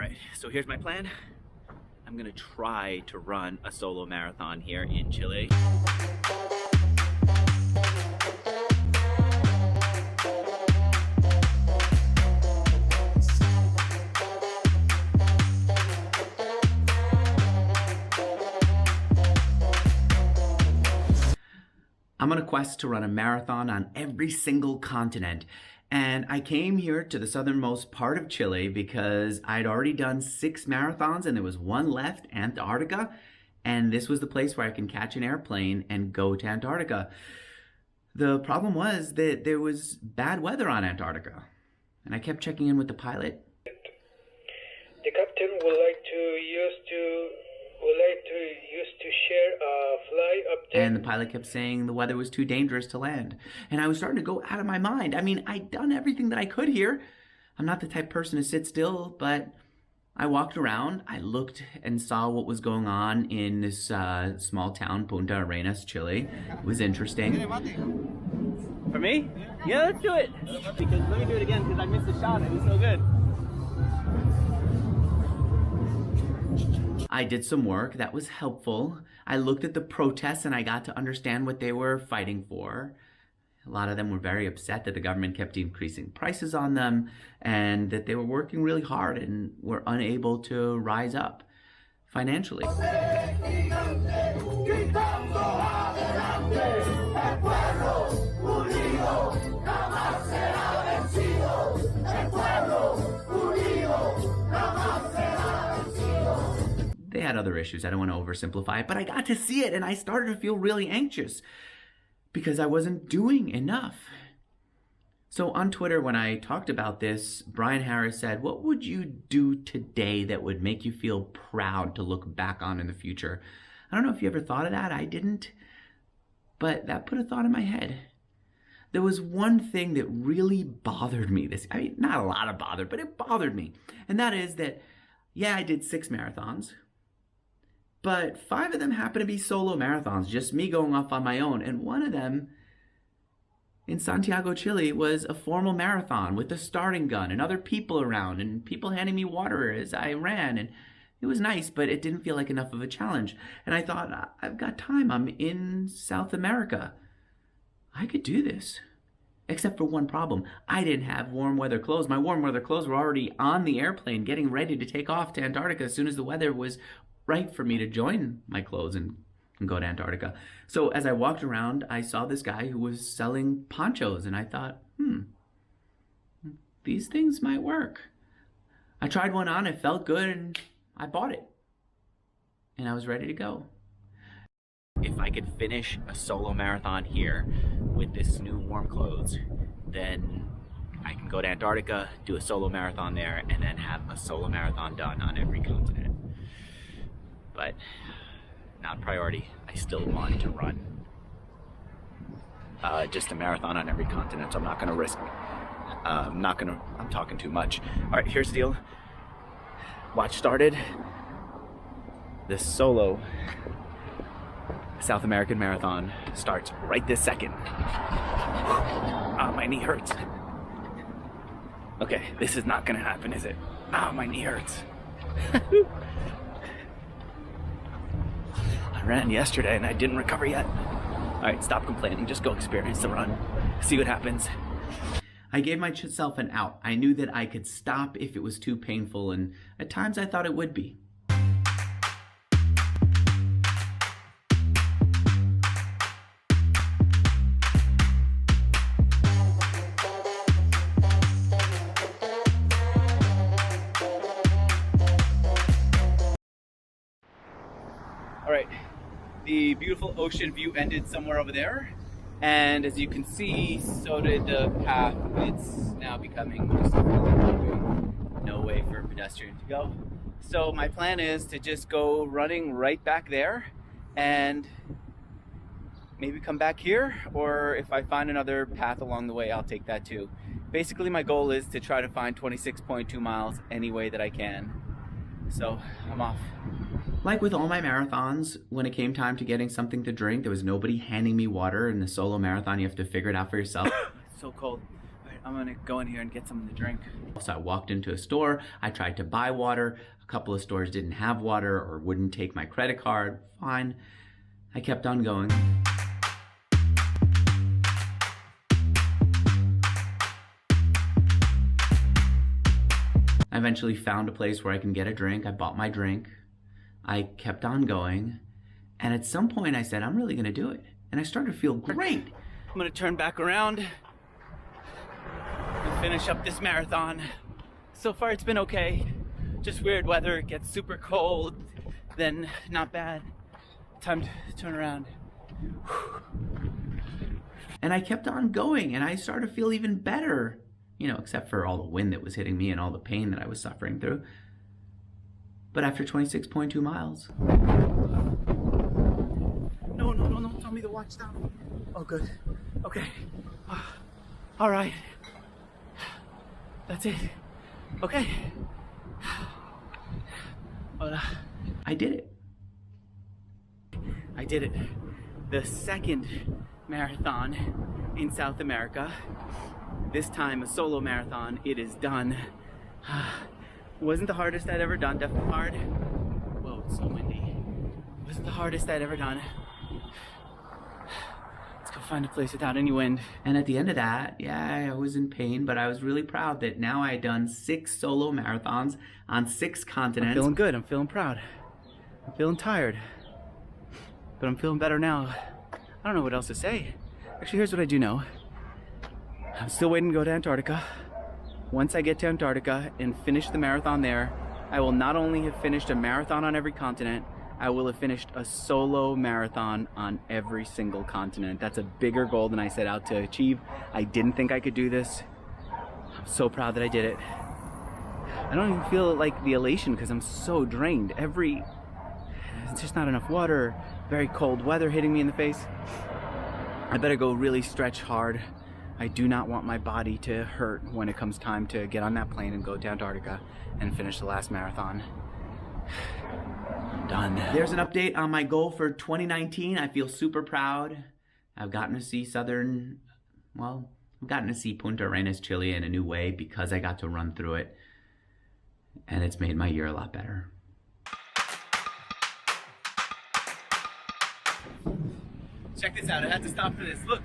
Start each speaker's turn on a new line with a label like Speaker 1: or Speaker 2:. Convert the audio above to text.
Speaker 1: right, so here's my plan. I'm gonna try to run a solo marathon here in Chile. I'm on a quest to run a marathon on every single continent. And I came here to the southernmost part of Chile because I'd already done 6 marathons and there was one left, Antarctica. And this was the place where I can catch an airplane and go to Antarctica. The problem was that there was bad weather on Antarctica. And I kept checking in with the pilot.
Speaker 2: The captain would like to share a flight update.
Speaker 1: And the pilot kept saying the weather was too dangerous to land. And I was starting to go out of my mind. I mean, I'd done everything that I could here. I'm not the type of person to sit still, but I walked around. I looked and saw what was going on in this small town, Punta Arenas, Chile. It was interesting. For me? Yeah, let's do it. Because let me do it again because I missed the shot. It was so good. I did some work that was helpful. I looked at the protests and I got to understand what they were fighting for. A lot of them were very upset that the government kept increasing prices on them and that they were working really hard and were unable to rise up financially. They had other issues. I don't want to oversimplify it, but I got to see it and I started to feel really anxious because I wasn't doing enough. So on Twitter, when I talked about this, Brian Harris said, "What would you do today that would make you feel proud to look back on in the future?" I don't know if you ever thought of that. I didn't, but that put a thought in my head. There was one thing that really bothered me. I mean, not a lot of bother, but it bothered me. And that is that, yeah, I did 6 marathons. But 5 of them happened to be solo marathons, just me going off on my own. And one of them in Santiago, Chile, was a formal marathon with a starting gun and other people around and people handing me water as I ran. And it was nice, but it didn't feel like enough of a challenge. And I thought, I've got time. I'm in South America. I could do this. Except for one problem. I didn't have warm weather clothes. My warm weather clothes were already on the airplane getting ready to take off to Antarctica as soon as the weather was right for me to join my clothes and go to Antarctica. So as I walked around, I saw this guy who was selling ponchos and I thought, these things might work. I tried one on, it felt good, and I bought it. And I was ready to go. If I could finish a solo marathon here with this new warm clothes, then I can go to Antarctica, do a solo marathon there, and then have a solo marathon done on every continent. But not priority. I still want to run just a marathon on every continent, so I'm not gonna risk I'm talking too much. All right, here's the deal. Watch started. This solo South American marathon starts right this second. My knee hurts. Okay, this is not gonna happen, is it? My knee hurts. I ran yesterday and I didn't recover yet. All right, stop complaining. Just go experience the run. See what happens. I gave myself an out. I knew that I could stop if it was too painful, and at times I thought it would be. All right, the beautiful ocean view ended somewhere over there. And as you can see, so did the path. It's now becoming just a freeway. No way for a pedestrian to go. So my plan is to just go running right back there and maybe come back here, or if I find another path along the way, I'll take that too. Basically, my goal is to try to find 26.2 miles any way that I can. So I'm off. Like with all my marathons, when it came time to getting something to drink, there was nobody handing me water. In the solo marathon, you have to figure it out for yourself. It's so cold. All right, I'm gonna go in here and get something to drink. So I walked into a store, I tried to buy water. A couple of stores didn't have water or wouldn't take my credit card. Fine. I kept on going. I eventually found a place where I can get a drink. I bought my drink. I kept on going. And at some point I said, I'm really gonna do it. And I started to feel great. I'm gonna turn back around and finish up this marathon. So far it's been okay. Just weird weather, it gets super cold, then not bad. Time to turn around. And I kept on going and I started to feel even better. You know, except for all the wind that was hitting me and all the pain that I was suffering through. But after 26.2 miles. No, tell me to watch down. Oh, good. Okay. All right. That's it. Okay. I did it. I did it. The second marathon in South America. This time a solo marathon. It is done. Wasn't the hardest I'd ever done. Definitely hard. Whoa, it's so windy. Wasn't the hardest I'd ever done. Let's go find a place without any wind. And at the end of that, yeah, I was in pain, but I was really proud that now I had done 6 solo marathons on 6 continents. I'm feeling good. I'm feeling proud. I'm feeling tired, but I'm feeling better now. I don't know what else to say. Actually, here's what I do know. I'm still waiting to go to Antarctica. Once I get to Antarctica and finish the marathon there, I will not only have finished a marathon on every continent, I will have finished a solo marathon on every single continent. That's a bigger goal than I set out to achieve. I didn't think I could do this. I'm so proud that I did it. I don't even feel like the elation because I'm so drained. It's just not enough water, very cold weather hitting me in the face. I better go really stretch hard. I do not want my body to hurt when it comes time to get on that plane and go to Antarctica and finish the last marathon. I'm done. There's an update on my goal for 2019. I feel super proud. I've gotten to see I've gotten to see Punta Arenas, Chile in a new way because I got to run through it. And it's made my year a lot better. Check this out, I had to stop for this. Look.